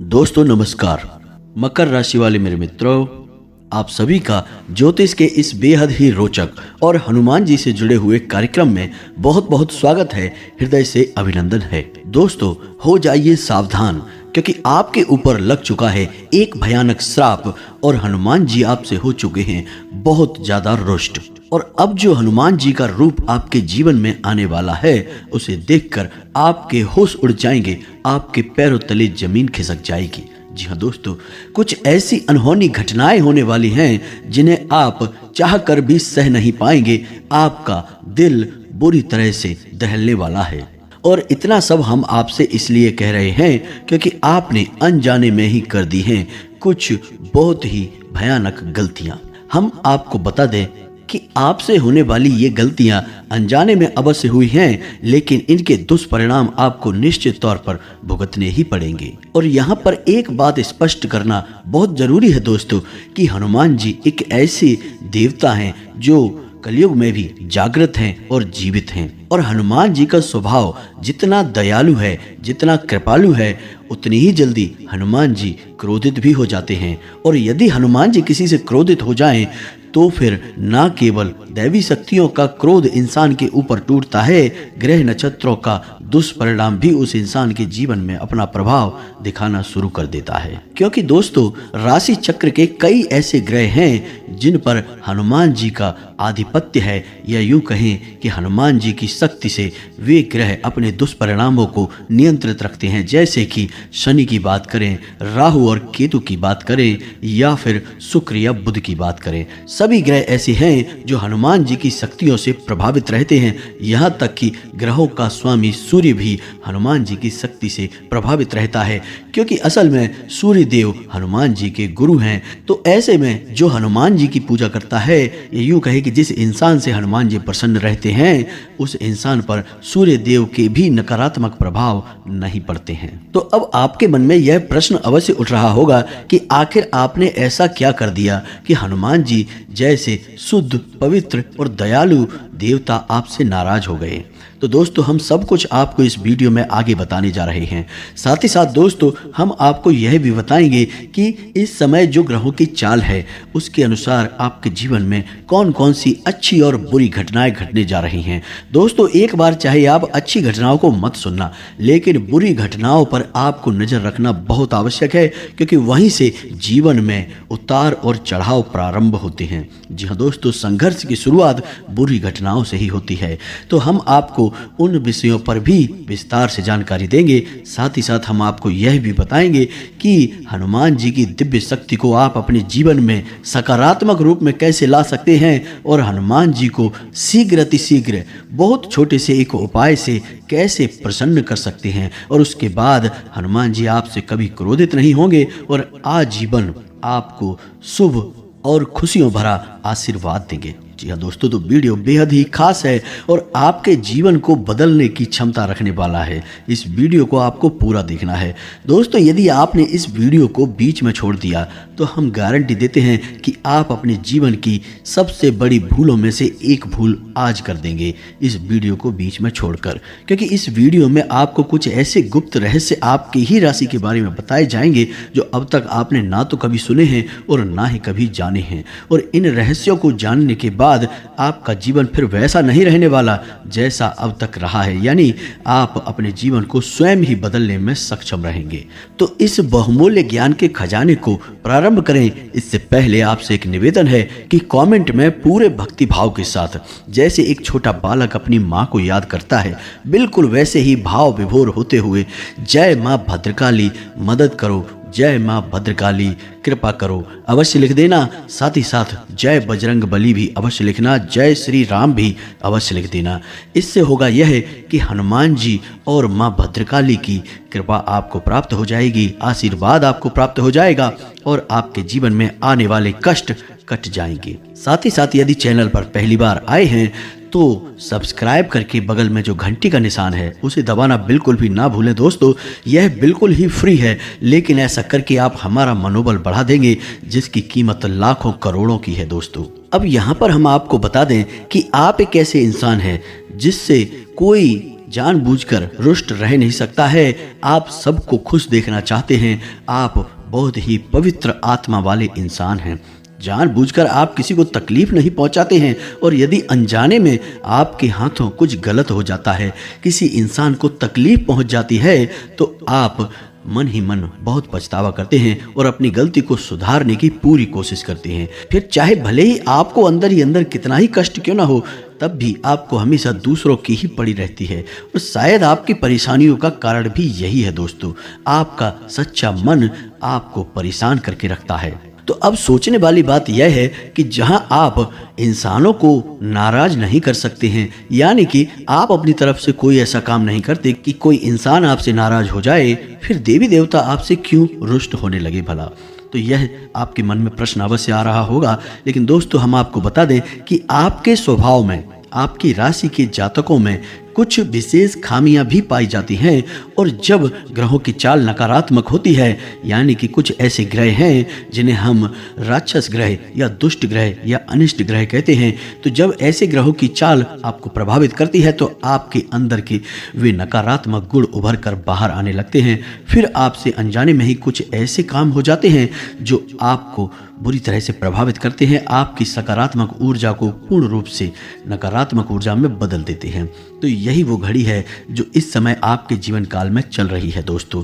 दोस्तों नमस्कार। मकर राशि वाले मेरे मित्रों, आप सभी का ज्योतिष के इस बेहद ही रोचक और हनुमान जी से जुड़े हुए कार्यक्रम में बहुत बहुत स्वागत है, हृदय से अभिनंदन है। दोस्तों हो जाइए सावधान, क्योंकि आपके ऊपर लग चुका है एक भयानक श्राप और हनुमान जी आपसे हो चुके हैं बहुत ज्यादा रुष्ट। और अब जो हनुमान जी का रूप आपके जीवन में आने वाला है, उसे देखकर आपके होश उड़ जाएंगे, आपके पैरों तले जमीन खिसक जाएगी। जी हाँ दोस्तों, कुछ ऐसी अनहोनी घटनाएं होने वाली हैं जिन्हें आप चाहकर भी सह नहीं पाएंगे। आपका दिल बुरी तरह से दहलने वाला है। और इतना सब हम आपसे इसलिए कह रहे हैं क्योंकि आपने अनजाने में ही कर दी हैं कुछ बहुत ही भयानक गलतियां। हम आपको बता दें कि आपसे होने वाली ये गलतियां अनजाने में अवश्य हुई हैं, लेकिन इनके दुष्परिणाम आपको निश्चित तौर पर भुगतने ही पड़ेंगे। और यहाँ पर एक बात स्पष्ट करना बहुत जरूरी है दोस्तों, कि हनुमान जी एक ऐसे देवता हैं जो कलयुग में भी जागृत हैं और जीवित हैं। और हनुमान जी का स्वभाव जितना दयालु है, जितना कृपालु है, उतनी ही जल्दी हनुमान जी क्रोधित भी हो जाते हैं। और यदि हनुमान जी किसी से क्रोधित हो जाएं तो फिर ना केवल दैवी शक्तियों का क्रोध इंसान के ऊपर टूटता है, ग्रह नक्षत्रों का दुष्परिणाम भी उस इंसान के जीवन में अपना प्रभाव दिखाना शुरू कर देता है। क्योंकि दोस्तों राशि चक्र के कई ऐसे ग्रह हैं जिन पर हनुमान जी का आधिपत्य है, या यूं कहें कि हनुमान जी की शक्ति से वे ग्रह अपने दुष्परिणामों को नियंत्रित रखते हैं। जैसे कि शनि की बात करें, राहु और केतु की बात करें, या फिर शुक्र या बुध की बात करें, सभी ग्रह ऐसे हैं जो हनुमान जी की शक्तियों से प्रभावित रहते हैं। यहाँ तक कि ग्रहों का स्वामी सूर्य भी हनुमान जी की शक्ति से प्रभावित रहता है, क्योंकि असल में सूर्य देव हनुमान जी के गुरु हैं। तो ऐसे में जो हनुमान जी की पूजा करता है, ये यूं कहे कि जिस इंसान से हनुमान जी प्रसन्न रहते हैं, उस इंसान पर सूर्य देव के भी नकारात्मक प्रभाव नहीं पड़ते हैं। तो अब आपके मन में यह प्रश्न अवश्य उठ रहा होगा कि आखिर आपने ऐसा क्या कर दिया कि हनुमान जी जैसे शुद्ध, पवित्र और दयालु देवता आपसे नाराज हो गए। तो दोस्तों हम सब कुछ आपको इस वीडियो में आगे बताने जा रहे हैं। साथ ही साथ दोस्तों हम आपको यह भी बताएंगे कि इस समय जो ग्रहों की चाल है, उसके अनुसार आपके जीवन में कौन कौन सी अच्छी और बुरी घटनाएं घटने जा रही हैं। दोस्तों एक बार चाहे आप अच्छी घटनाओं को मत सुनना, लेकिन बुरी घटनाओं पर आपको नजर रखना बहुत आवश्यक है, क्योंकि वहीं से जीवन में उतार और चढ़ाव प्रारंभ होते हैं। जी हाँ दोस्तों, संघर्ष की शुरुआत बुरी घटनाओं से ही होती है। तो हम आपको उन विषयों पर भी विस्तार से जानकारी देंगे। साथ ही साथ हम आपको यह भी बताएंगे कि हनुमान जी की दिव्य शक्ति को आप अपने जीवन में सकारात्मक रूप में कैसे ला सकते हैं, और हनुमान जी को शीघ्र अतिशीघ्र बहुत छोटे से एक उपाय से कैसे प्रसन्न कर सकते हैं। और उसके बाद हनुमान जी आपसे कभी क्रोधित नहीं होंगे और आजीवन आपको शुभ और खुशियों भरा आशीर्वाद देंगे। जी हाँ दोस्तों, तो वीडियो बेहद ही खास है और आपके जीवन को बदलने की क्षमता रखने वाला है। इस वीडियो को आपको पूरा देखना है। दोस्तों यदि आपने इस वीडियो को बीच में छोड़ दिया तो हम गारंटी देते हैं कि आप अपने जीवन की सबसे बड़ी भूलों में से एक भूल आज कर देंगे इस वीडियो को बीच में छोड़कर। क्योंकि इस वीडियो में आपको कुछ ऐसे गुप्त रहस्य आपकी ही राशि के बारे में बताए जाएंगे जो अब तक आपने ना तो कभी सुने हैं और ना ही कभी जाने हैं। और इन रहस्यों को जानने के बाद आपका जीवन फिर वैसा नहीं रहने वाला जैसा अब तक रहा है, यानी आप अपने जीवन को स्वयं ही बदलने में सक्षम रहेंगे। तो इस बहुमूल्य ज्ञान के खजाने को प्रारंभ करें इससे पहले आपसे एक निवेदन है कि कमेंट में पूरे भक्ति भाव के साथ, जैसे एक छोटा बालक अपनी माँ को याद करता है, बिल्कुल वैसे ही भाव विभोर होते हुए जय माँ भद्रकाली मदद करो, जय माँ भद्रकाली कृपा करो अवश्य लिख देना। साथ ही साथ जय बजरंग बली भी अवश्य लिखना, जय श्री राम भी अवश्य लिख देना। इससे होगा यह कि हनुमान जी और माँ भद्रकाली की कृपा आपको प्राप्त हो जाएगी, आशीर्वाद आपको प्राप्त हो जाएगा और आपके जीवन में आने वाले कष्ट कट जाएंगे। साथ ही साथ यदि चैनल पर पहली बार आए हैं तो सब्सक्राइब करके बगल में जो घंटी का निशान है उसे दबाना बिल्कुल भी ना भूलें। दोस्तों यह बिल्कुल ही फ्री है, लेकिन ऐसा करके आप हमारा मनोबल बढ़ा देंगे जिसकी कीमत लाखों करोड़ों की है। दोस्तों अब यहाँ पर हम आपको बता दें कि आप एक ऐसे इंसान हैं जिससे कोई जानबूझकर रुष्ट रह नहीं सकता है। आप सबको खुश देखना चाहते हैं। आप बहुत ही पवित्र आत्मा वाले इंसान हैं। जानबूझकर आप किसी को तकलीफ नहीं पहुंचाते हैं, और यदि अनजाने में आपके हाथों कुछ गलत हो जाता है, किसी इंसान को तकलीफ पहुंच जाती है, तो आप मन ही मन बहुत पछतावा करते हैं और अपनी गलती को सुधारने की पूरी कोशिश करते हैं। फिर चाहे भले ही आपको अंदर ही अंदर कितना ही कष्ट क्यों ना हो, तब भी आपको हमेशा दूसरों की ही पड़ी रहती है। और शायद आपकी परेशानियों का कारण भी यही है दोस्तों। आपका सच्चा मन आपको परेशान करके रखता है। तो अब सोचने वाली बात यह है कि जहां आप इंसानों को नाराज नहीं कर सकते हैं, यानी कि आप अपनी तरफ से कोई ऐसा काम नहीं करते कि कोई इंसान आपसे नाराज हो जाए, फिर देवी देवता आपसे क्यों रुष्ट होने लगे भला? तो यह आपके मन में प्रश्न अवश्य आ रहा होगा। लेकिन दोस्तों, हम आपको बता दें कि आपके स्वभाव में, आपकी राशि के जातकों में कुछ विशेष खामियां भी पाई जाती हैं। और जब ग्रहों की चाल नकारात्मक होती है, यानी कि कुछ ऐसे ग्रह हैं जिन्हें हम राक्षस ग्रह या दुष्ट ग्रह या अनिष्ट ग्रह कहते हैं, तो जब ऐसे ग्रहों की चाल आपको प्रभावित करती है, तो आपके अंदर के वे नकारात्मक गुण उभर कर बाहर आने लगते हैं। फिर आपसे अनजाने में ही कुछ ऐसे काम हो जाते हैं जो आपको बुरी तरह से प्रभावित करते हैं, आपकी सकारात्मक ऊर्जा को पूर्ण रूप से नकारात्मक ऊर्जा में बदल देते हैं। तो यही वो घड़ी है जो इस समय आपके जीवन काल में चल रही है दोस्तों।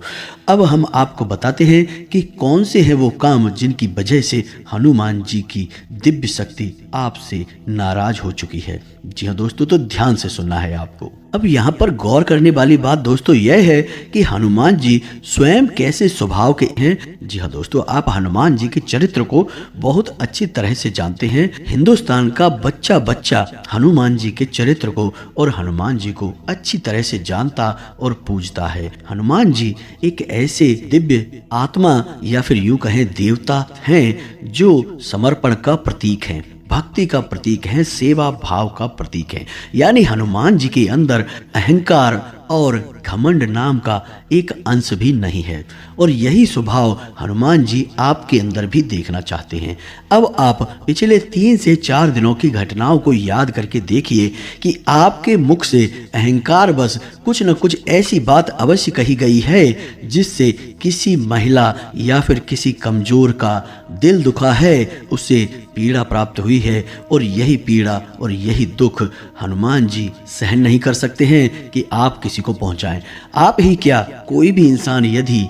अब हम आपको बताते हैं कि कौन से हैं वो काम जिनकी वजह से हनुमान जी की दिव्य शक्ति आपसे नाराज हो चुकी है। जी हाँ दोस्तों, तो ध्यान से सुनना है आपको। अब यहाँ पर गौर करने वाली बात दोस्तों यह है कि हनुमान जी स्वयं कैसे स्वभाव के हैं। जी हाँ दोस्तों, आप हनुमान जी के चरित्र को बहुत अच्छी तरह से जानते हैं। हिंदुस्तान का बच्चा बच्चा हनुमान जी के चरित्र को और हनुमान जी को अच्छी तरह से जानता और पूजता है। हनुमान जी एक ऐसे दिव्य आत्मा या फिर यूं कहें देवता हैं जो समर्पण का प्रतीक हैं, भक्ति का प्रतीक है, सेवा भाव का प्रतीक है। यानी हनुमान जी के अंदर अहंकार और घमंड नाम का एक अंश भी नहीं है, और यही स्वभाव हनुमान जी आपके अंदर भी देखना चाहते हैं। अब आप पिछले 3 से 4 दिनों की घटनाओं को याद करके देखिए कि आपके मुख से अहंकार बस कुछ न कुछ ऐसी बात अवश्य कही गई है जिससे किसी महिला या फिर किसी कमजोर का दिल दुखा है, उसे पीड़ा प्राप्त हुई है, और यही पीड़ा और यही दुख हनुमान जी सहन नहीं कर सकते हैं कि आप किसी को पहुंचाएं। आप ही क्या, कोई भी इंसान यदि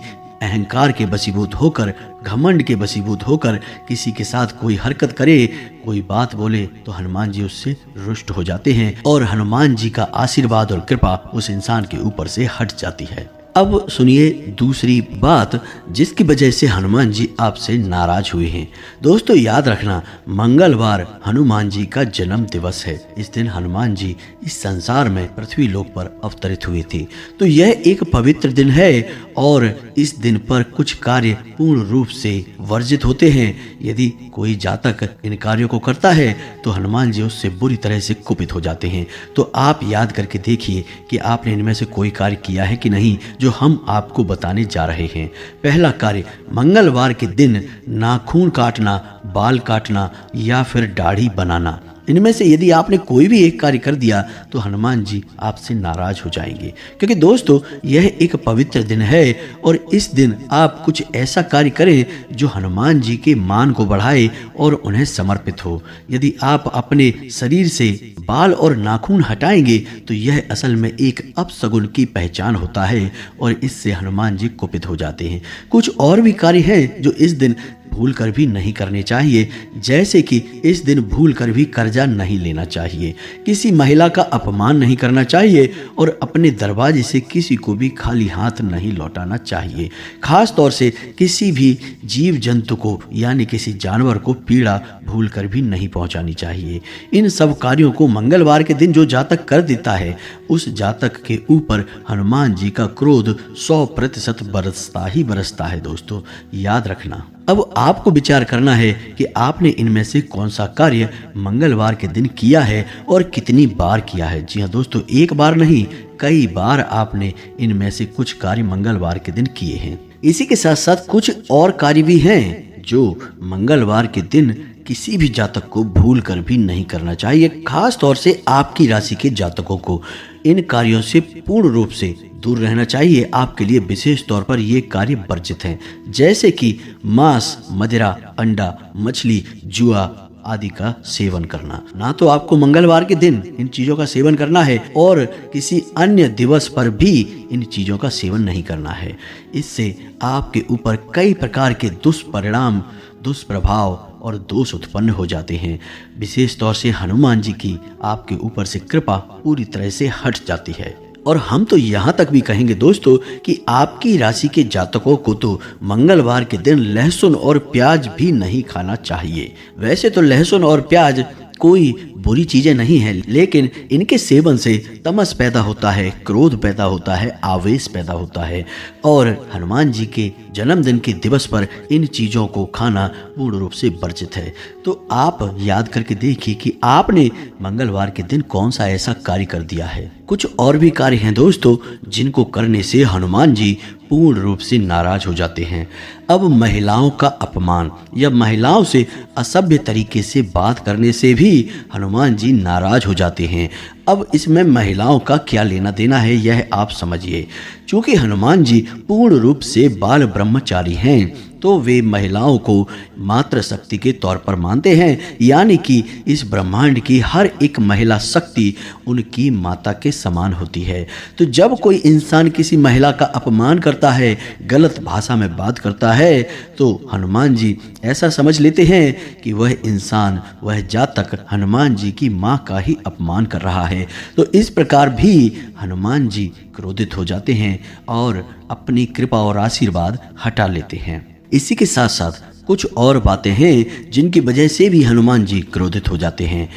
अहंकार के वशीभूत होकर, घमंड के वशीभूत होकर किसी के साथ कोई हरकत करे, कोई बात बोले, तो हनुमान जी उससे रुष्ट हो जाते हैं और हनुमान जी का आशीर्वाद और कृपा उस इंसान के ऊपर से हट जाती है। अब सुनिए दूसरी बात जिसकी वजह से हनुमान जी आपसे नाराज हुए हैं। दोस्तों याद रखना, मंगलवार हनुमान जी का जन्म दिवस है। इस दिन हनुमान जी इस संसार में पृथ्वी लोक पर अवतरित हुए थे। तो यह एक पवित्र दिन है और इस दिन पर कुछ कार्य पूर्ण रूप से वर्जित होते हैं। यदि कोई जातक इन कार्यों को करता है तो हनुमान जी उससे बुरी तरह से कुपित हो जाते हैं। तो आप याद करके देखिए कि आपने इनमें से कोई कार्य किया है कि नहीं जो हम आपको बताने जा रहे हैं। पहला कार्य, मंगलवार के दिन नाखून काटना, बाल काटना या फिर दाढ़ी बनाना। इनमें से यदि आपने कोई भी एक कार्य कर दिया तो हनुमान जी आपसे नाराज हो जाएंगे, क्योंकि दोस्तों यह एक पवित्र दिन है और इस दिन आप कुछ ऐसा कार्य करें जो हनुमान जी के मान को बढ़ाए और उन्हें समर्पित हो। यदि आप अपने शरीर से बाल और नाखून हटाएंगे तो यह असल में एक अपशगुन की पहचान होता है और इससे हनुमान जी कुपित हो जाते हैं। कुछ और भी कार्य हैं जो इस दिन भूल कर भी नहीं करने चाहिए, जैसे कि इस दिन भूल कर भी कर्जा नहीं लेना चाहिए, किसी महिला का अपमान नहीं करना चाहिए और अपने दरवाजे से किसी को भी खाली हाथ नहीं लौटाना चाहिए। खास तौर से किसी भी जीव जंतु को यानी किसी जानवर को पीड़ा भूल कर भी नहीं पहुंचानी चाहिए। इन सब कार्यों को मंगलवार के दिन जो जातक कर देता है उस जातक के ऊपर हनुमान जी का क्रोध 100% बरसता ही बरसता है। दोस्तों याद रखना, अब आपको विचार करना है कि आपने इनमें से कौन सा कार्य मंगलवार के दिन किया है और कितनी बार किया है। जी हाँ दोस्तों, एक बार नहीं, कई बार आपने इनमें से कुछ कार्य मंगलवार के दिन किए हैं। इसी के साथ साथ कुछ और कार्य भी हैं जो मंगलवार के दिन किसी भी जातक को भूल कर भी नहीं करना चाहिए। खास तौर से आपकी राशि के जातकों को इन कार्यों से पूर्ण रूप से दूर रहना चाहिए। आपके लिए विशेष तौर पर ये कार्य वर्जित हैं, जैसे कि मांस, मदिरा, अंडा, मछली, जुआ आदि का सेवन करना। ना तो आपको मंगलवार के दिन इन चीजों का सेवन करना है और किसी अन्य दिवस पर भी इन चीजों का सेवन नहीं करना है। इससे आपके ऊपर कई प्रकार के दुष्परिणाम, दुष्प्रभाव और दोष उत्पन्न हो जाते हैं। विशेष तौर से हनुमान जी की आपके ऊपर से कृपा पूरी तरह से हट जाती है। और हम तो यहाँ तक भी कहेंगे दोस्तों कि आपकी राशि के जातकों को तो मंगलवार के दिन लहसुन और प्याज भी नहीं खाना चाहिए। वैसे तो लहसुन और प्याज कोई बुरी चीजें नहीं है, लेकिन इनके सेवन से तमस पैदा होता है, क्रोध पैदा होता है, आवेश पैदा होता है। और हनुमान जी के जन्मदिन के दिवस पर इन चीजों को खाना पूर्ण रूप से वर्जित है। तो आप याद करके देखिए कि आपने मंगलवार के दिन कौन सा ऐसा कार्य कर दिया है। कुछ और भी कार्य हैं दोस्तों जिनको करने से हनुमान जी पूर्ण रूप से नाराज हो जाते हैं। अब महिलाओं का अपमान या महिलाओं से असभ्य तरीके से बात करने से भी हनुमान जी नाराज हो जाते हैं। अब इसमें महिलाओं का क्या लेना देना है यह आप समझिए। चूंकि हनुमान जी पूर्ण रूप से बाल ब्रह्मचारी हैं, तो वे महिलाओं को मातृ शक्ति के तौर पर मानते हैं, यानी कि इस ब्रह्मांड की हर एक महिला शक्ति उनकी माता के समान होती है। तो जब कोई इंसान किसी महिला का अपमान करता है, गलत भाषा में बात करता है, तो हनुमान जी ऐसा समझ लेते हैं कि वह इंसान, वह जातक हनुमान जी की माँ का ही अपमान कर रहा है। तो इस प्रकार भी हनुमान जी क्रोधित हो जाते हैं और अपनी कृपा और आशीर्वाद हटा लेते हैं। इसी के साथ साथ कुछ और बातें हैं जिनकी वजह से भी हनुमान जी क्रोधित हो जाते हैं,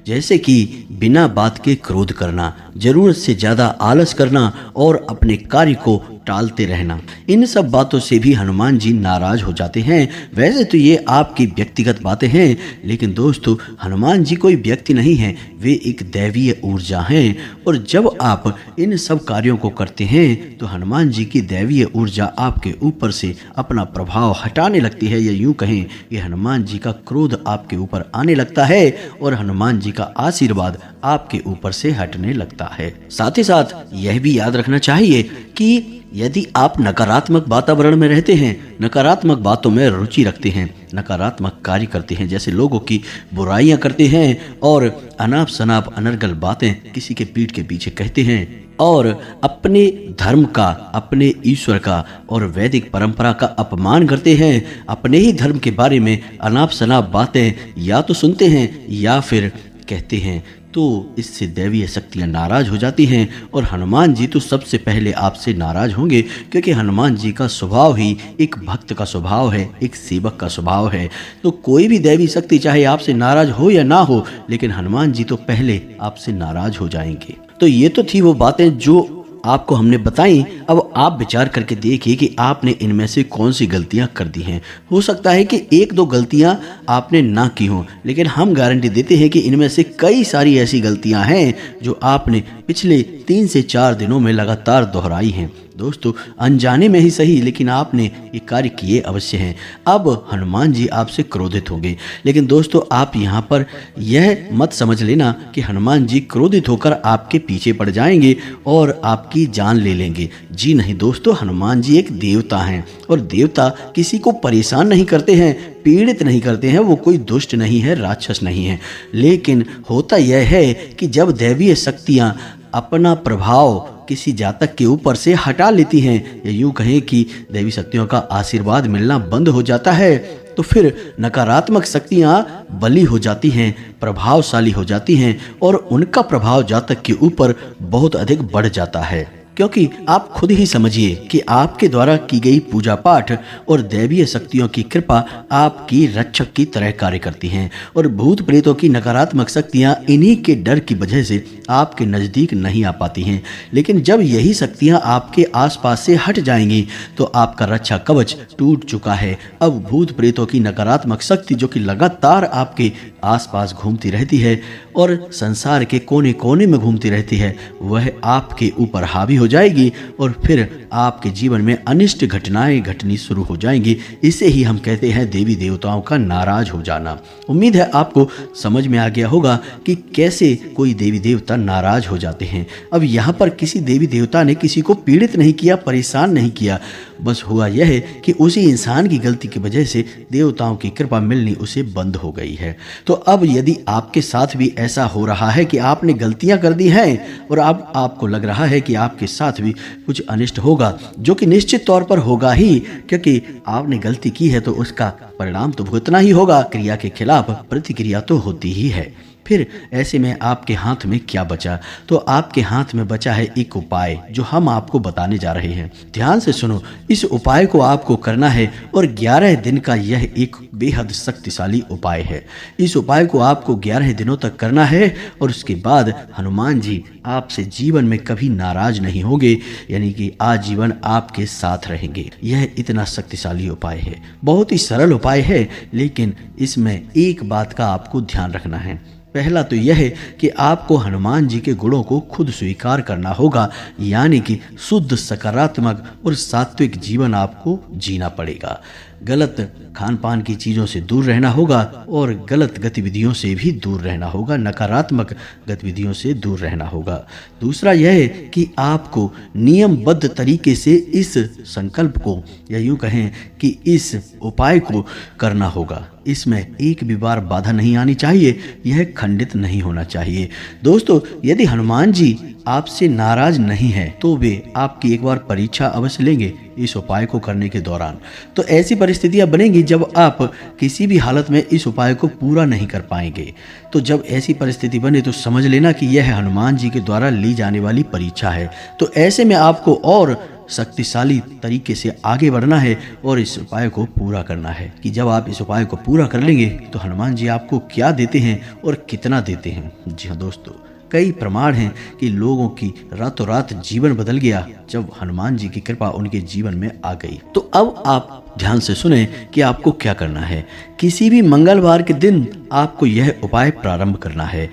जैसे कि बिना बात के क्रोध करना, जरूरत से ज़्यादा आलस करना और अपने कार्य को टालते रहना। इन सब बातों से भी हनुमान जी नाराज हो जाते हैं। वैसे तो ये आपकी व्यक्तिगत बातें हैं, लेकिन दोस्तों हनुमान जी कोई व्यक्ति नहीं है, वे एक दैवीय ऊर्जा हैं। और जब आप इन सब कार्यों को करते हैं तो हनुमान जी की दैवीय ऊर्जा आपके ऊपर से अपना प्रभाव हटाने लगती है, या यूं कहें कि हनुमान जी का क्रोध आपके ऊपर आने लगता है और हनुमान जी का आशीर्वाद आपके ऊपर से हटने लगता है। साथ ही साथ यह भी याद रखना चाहिए कि यदि आप नकारात्मक वातावरण में रहते हैं, नकारात्मक बातों में रुचि रखते हैं, नकारात्मक कार्य करते हैं, जैसे लोगों की बुराइयां करते हैं और अनाप शनाप अनर्गल बातें किसी के पीठ के पीछे कहते हैं और अपने धर्म का, अपने ईश्वर का और वैदिक परंपरा का अपमान करते हैं, अपने ही धर्म के बारे में अनाप शनाप बातें या तो सुनते हैं या फिर कहते हैं, तो इससे दैवीय शक्तियाँ नाराज हो जाती हैं। और हनुमान जी तो सबसे पहले आपसे नाराज होंगे, क्योंकि हनुमान जी का स्वभाव ही एक भक्त का स्वभाव है, एक सेवक का स्वभाव है। तो कोई भी दैवी शक्ति चाहे आपसे नाराज हो या ना हो, लेकिन हनुमान जी तो पहले आपसे नाराज हो जाएंगे। तो ये तो थी वो बातें जो आपको हमने बताई। अब आप विचार करके देखिए कि आपने इनमें से कौन सी गलतियां कर दी हैं। हो सकता है कि एक दो गलतियां आपने ना की हों, लेकिन हम गारंटी देते हैं कि इनमें से कई सारी ऐसी गलतियां हैं जो आपने पिछले 3 से 4 दिनों में लगातार दोहराई हैं। दोस्तों अनजाने में ही सही, लेकिन आपने ये कार्य किए अवश्य हैं। अब हनुमान जी आपसे क्रोधित होंगे, लेकिन दोस्तों आप यहाँ पर यह मत समझ लेना कि हनुमान जी क्रोधित होकर आपके पीछे पड़ जाएंगे और आपकी जान ले लेंगे। जी नहीं दोस्तों, हनुमान जी एक देवता हैं और देवता किसी को परेशान नहीं करते हैं, पीड़ित नहीं करते हैं। वो कोई दुष्ट नहीं है, राक्षस नहीं है। लेकिन होता यह है कि जब दैवीय शक्तियाँ अपना प्रभाव किसी जातक के ऊपर से हटा लेती हैं, या यूं कहें कि दैवी शक्तियों का आशीर्वाद मिलना बंद हो जाता है, तो फिर नकारात्मक शक्तियां बली हो जाती हैं, प्रभावशाली हो जाती हैं और उनका प्रभाव जातक के ऊपर बहुत अधिक बढ़ जाता है। क्योंकि आप खुद ही समझिए कि आपके द्वारा की गई पूजा पाठ और दैवीय शक्तियों की कृपा आपकी रक्षक की तरह कार्य करती हैं और भूत प्रेतों की नकारात्मक शक्तियां इन्हीं के डर की वजह से आपके नज़दीक नहीं आ पाती हैं। लेकिन जब यही शक्तियां आपके आसपास से हट जाएंगी तो आपका रक्षा कवच टूट चुका है। अब भूत प्रेतों की नकारात्मक शक्ति जो कि लगातार आपके आसपास घूमती रहती है और संसार के कोने कोने में घूमती रहती है, वह आपके ऊपर हावी हो जाएगी और फिर आपके जीवन में अनिष्ट घटनाएं घटनी शुरू हो जाएंगी। इसे ही हम कहते हैं देवी देवताओं का नाराज हो जाना। उम्मीद है आपको समझ में आ गया होगा कि कैसे कोई देवी देवता नाराज हो जाते हैं। अब यहाँ पर किसी देवी देवता ने किसी को पीड़ित नहीं किया, परेशान नहीं किया, बस हुआ यह है कि उसी इंसान की गलती की वजह से देवताओं की कृपा मिलनी उसे बंद हो गई है। तो अब यदि आपके साथ भी ऐसा हो रहा है कि आपने गलतियां कर दी हैं और अब आपको लग रहा है कि आपके साथ भी कुछ अनिष्ट होगा, जो कि निश्चित तौर पर होगा ही, क्योंकि आपने गलती की है तो उसका परिणाम तो भुगतना ही होगा। क्रिया के खिलाफ प्रतिक्रिया तो होती ही है। फिर ऐसे में आपके हाथ में क्या बचा? तो आपके हाथ में बचा है एक उपाय जो हम आपको बताने जा रहे हैं। ध्यान से सुनो, इस उपाय को आपको करना है और 11 दिन का यह एक बेहद शक्तिशाली उपाय है। इस उपाय को आपको 11 दिनों तक करना है और उसके बाद हनुमान जी आपसे जीवन में कभी नाराज नहीं होंगे, यानी कि आजीवन आपके साथ रहेंगे। यह इतना शक्तिशाली उपाय है, बहुत ही सरल उपाय है, लेकिन इसमें एक बात का आपको ध्यान रखना है। पहला तो यह है कि आपको हनुमान जी के गुणों को खुद स्वीकार करना होगा, यानी कि शुद्ध, सकारात्मक और सात्विक जीवन आपको जीना पड़ेगा। गलत खान पान की चीज़ों से दूर रहना होगा और गलत गतिविधियों से भी दूर रहना होगा, नकारात्मक गतिविधियों से दूर रहना होगा। दूसरा यह है कि आपको नियमबद्ध तरीके से इस संकल्प को, या यूँ कहें कि इस उपाय को करना होगा। इसमें एक भी बार बाधा नहीं आनी चाहिए, यह खंडित नहीं होना चाहिए। दोस्तों, यदि हनुमान जी आपसे नाराज नहीं है तो वे आपकी एक बार परीक्षा अवश्य लेंगे इस उपाय को करने के दौरान। तो ऐसी परिस्थितियां बनेंगी जब आप किसी भी हालत में इस उपाय को पूरा नहीं कर पाएंगे। तो जब ऐसी परिस्थिति बने तो समझ लेना कि यह हनुमान जी के द्वारा ली जाने वाली परीक्षा है। तो ऐसे में आपको और शक्तिशाली तरीके से आगे बढ़ना है और इस उपाय को पूरा करना है कि जब आप इस उपाय को पूरा कर लेंगे तो हनुमान जी आपको क्या देते हैं और कितना देते हैं। जी हाँ दोस्तों, कई प्रमाण हैं कि लोगों की रातों रात जीवन बदल गया जब हनुमान जी की कृपा उनके जीवन में आ गई। तो अब आप ध्यान से सुने कि आपको क्या करना है। किसी भी मंगलवार के दिन आपको यह उपाय प्रारंभ करना है।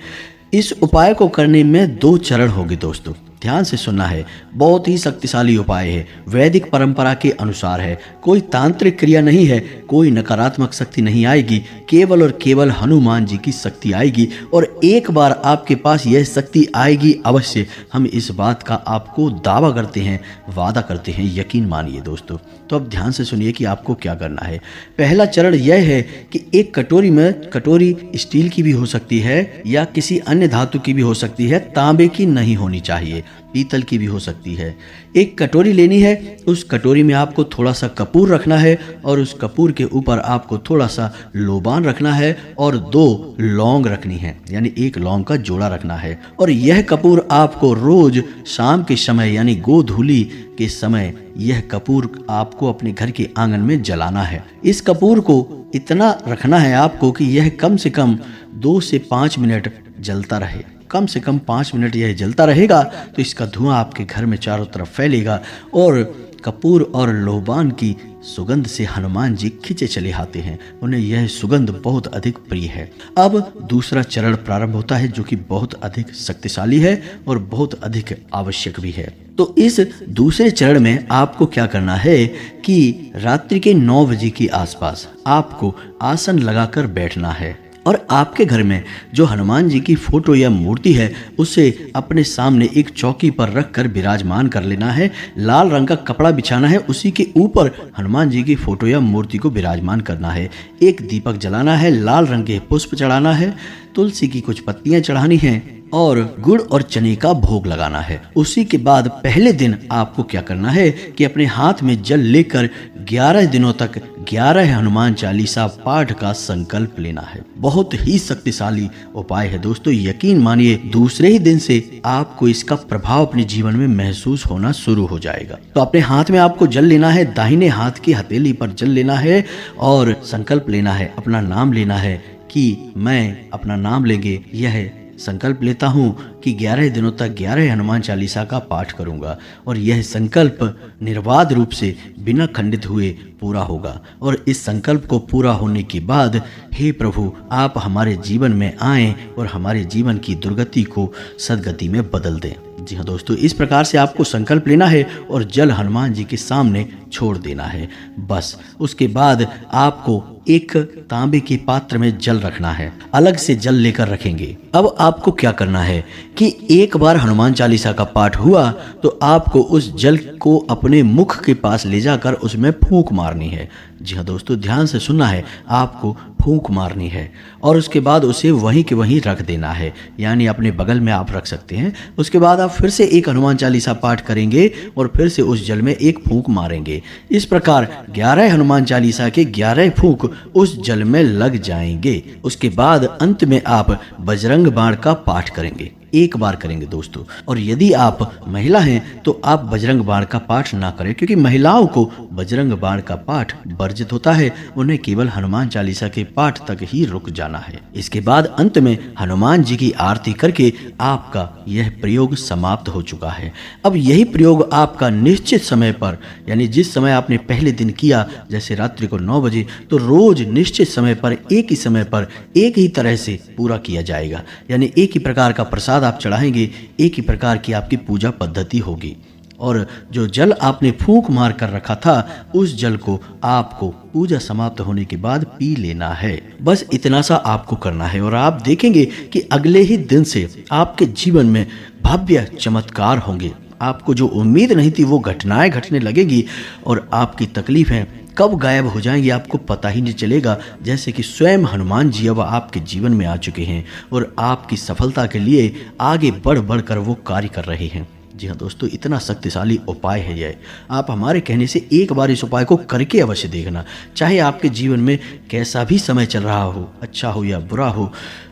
इस उपाय को करने में 2 चरण होंगे दोस्तों, ध्यान से सुनना है। बहुत ही शक्तिशाली उपाय है, वैदिक परंपरा के अनुसार है, कोई तांत्रिक क्रिया नहीं है, कोई नकारात्मक शक्ति नहीं आएगी, केवल और केवल हनुमान जी की शक्ति आएगी। और एक बार आपके पास यह शक्ति आएगी अवश्य, हम इस बात का आपको दावा करते हैं, वादा करते हैं, यकीन मानिए दोस्तों। तो अब ध्यान से सुनिए कि आपको क्या करना है। पहला चरण यह है कि एक कटोरी में, कटोरी स्टील की भी हो सकती है या किसी अन्य धातु की भी हो सकती है, तांबे की नहीं होनी चाहिए, पीतल की भी हो सकती है। एक कटोरी लेनी है, उस कटोरी में आपको थोड़ा सा कपूर रखना है और उस कपूर के ऊपर आपको थोड़ा सा लोबान रखना है और 2 लौंग रखनी है, यानी 1 लौंग का जोड़ा रखना है। और यह कपूर आपको रोज शाम के समय, यानी गोधूली के समय, यह कपूर आपको अपने घर के आंगन में जलाना है। इस कपूर को इतना रखना है आपको कि यह कम से कम 2 से 5 मिनट जलता रहे। कम से कम 5 मिनट यह जलता रहेगा तो इसका धुआं आपके घर में चारों तरफ फैलेगा और कपूर और लोबान की सुगंध से हनुमान जी खींचे चले आते हैं। उन्हें यह सुगंध बहुत अधिक प्रिय है। अब दूसरा चरण प्रारंभ होता है जो कि बहुत अधिक शक्तिशाली है और बहुत अधिक आवश्यक भी है। तो इस दूसरे चरण में आपको क्या करना है कि रात्रि के 9 बजे के आसपास आपको आसन लगाकर बैठना है और आपके घर में जो हनुमान जी की फोटो या मूर्ति है उसे अपने सामने एक चौकी पर रखकर विराजमान कर लेना है। लाल रंग का कपड़ा बिछाना है, उसी के ऊपर हनुमान जी की फोटो या मूर्ति को विराजमान करना है। एक दीपक जलाना है, लाल रंग के पुष्प चढ़ाना है, तुलसी की कुछ पत्तियां चढ़ानी हैं और गुड़ और चने का भोग लगाना है। उसी के बाद पहले दिन आपको क्या करना है कि अपने हाथ में जल लेकर 11 दिनों तक 11 हनुमान चालीसा पाठ का संकल्प लेना है। बहुत ही शक्तिशाली उपाय है दोस्तों, यकीन मानिए दूसरे ही दिन से आपको इसका प्रभाव अपने जीवन में महसूस होना शुरू हो जाएगा। तो अपने हाथ में आपको जल लेना है, दाहिने हाथ की हथेली पर जल लेना है और संकल्प लेना है, अपना नाम लेना है कि मैं अपना नाम लेंगे यह संकल्प लेता हूँ कि 11 दिनों तक 11 हनुमान चालीसा का पाठ करूँगा और यह संकल्प निर्बाध रूप से बिना खंडित हुए पूरा होगा। और इस संकल्प को पूरा होने के बाद हे प्रभु आप हमारे जीवन में आएं और हमारे जीवन की दुर्गति को सदगति में बदल दें। जी हाँ दोस्तों, इस प्रकार से आपको संकल्प लेना है और जल हनुमान जी के सामने छोड़ देना है। बस उसके बाद आपको एक तांबे के पात्र में जल रखना है, अलग से जल लेकर रखेंगे। अब आपको क्या करना है कि एक बार हनुमान चालीसा का पाठ हुआ तो आपको उस जल को अपने मुख के पास ले जाकर उसमें फूंक मारनी है। जी हाँ दोस्तों, ध्यान से सुनना है, आपको फूंक मारनी है और उसके बाद उसे वहीं के वहीं रख देना है, यानी अपने बगल में आप रख सकते हैं। उसके बाद आप फिर से एक हनुमान चालीसा पाठ करेंगे और फिर से उस जल में एक फूंक मारेंगे। इस प्रकार 11 हनुमान चालीसा के 11 फूंक उस जल में लग जाएंगे। उसके बाद अंत में आप बजरंग बाण का पाठ करेंगे, एक बार करेंगे दोस्तों। और यदि आप महिला हैं तो आप बजरंग बाण का पाठ ना करें, क्योंकि महिलाओं को बजरंग बाण का पाठ वर्जित होता है, उन्हें केवल हनुमान चालीसा के पाठ तक ही रुक जाना है। इसके बाद अंत में हनुमान जी की आरती करके आपका यह प्रयोग समाप्त हो चुका है। अब यही प्रयोग आपका निश्चित समय पर, यानी जिस समय आपने पहले दिन किया, जैसे रात्रि को 9 बजे, तो रोज निश्चित समय पर एक ही समय पर एक ही तरह से पूरा किया जाएगा। यानी एक ही प्रकार का प्रसाद आप चढ़ाएंगे, एक ही प्रकार की आपकी पूजा पद्धति होगी। और जो जल आपने फूंक मार कर रखा था, उस जल को आपको पूजा समाप्त होने के बाद पी लेना है। बस इतना सा आपको करना है और आप देखेंगे कि अगले ही दिन से आपके जीवन में भव्य चमत्कार होंगे। आपको जो उम्मीद नहीं थी वो घटनाएं घटने लगेगी और आपकी तकलीफें कब गायब हो जाएंगी आपको पता ही नहीं चलेगा। जैसे कि स्वयं हनुमान जी अब आपके जीवन में आ चुके हैं और आपकी सफलता के लिए आगे बढ़ बढ़ कर वो कार्य कर रहे हैं। जी हाँ दोस्तों, इतना शक्तिशाली उपाय है यह। आप हमारे कहने से एक बार इस उपाय को करके अवश्य देखना। चाहे आपके जीवन में कैसा भी समय चल रहा हो, अच्छा हो या बुरा हो,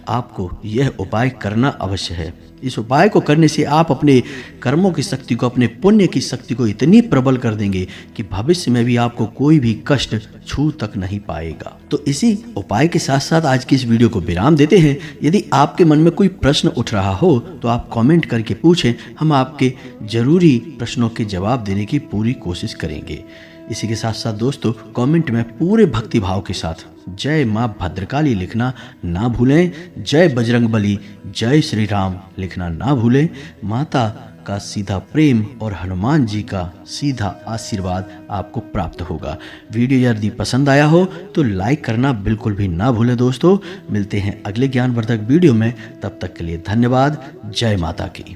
आपको यह उपाय करना अवश्य है। इस उपाय को करने से आप अपने कर्मों की शक्ति को, अपने पुण्य की शक्ति को इतनी प्रबल कर देंगे कि भविष्य में भी आपको कोई भी कष्ट छू तक नहीं पाएगा। तो इसी उपाय के साथ साथ आज की इस वीडियो को विराम देते हैं। यदि आपके मन में कोई प्रश्न उठ रहा हो तो आप कमेंट करके पूछें, हम आपके जरूरी प्रश्नों के जवाब देने की पूरी कोशिश करेंगे। इसी के साथ साथ दोस्तों, कमेंट में पूरे भक्ति भाव के साथ जय माँ भद्रकाली लिखना ना भूलें, जय बजरंगबली, जय श्री राम लिखना ना भूलें। माता का सीधा प्रेम और हनुमान जी का सीधा आशीर्वाद आपको प्राप्त होगा। वीडियो यदि पसंद आया हो तो लाइक करना बिल्कुल भी ना भूलें दोस्तों। मिलते हैं अगले ज्ञानवर्धक वीडियो में, तब तक के लिए धन्यवाद। जय माता की।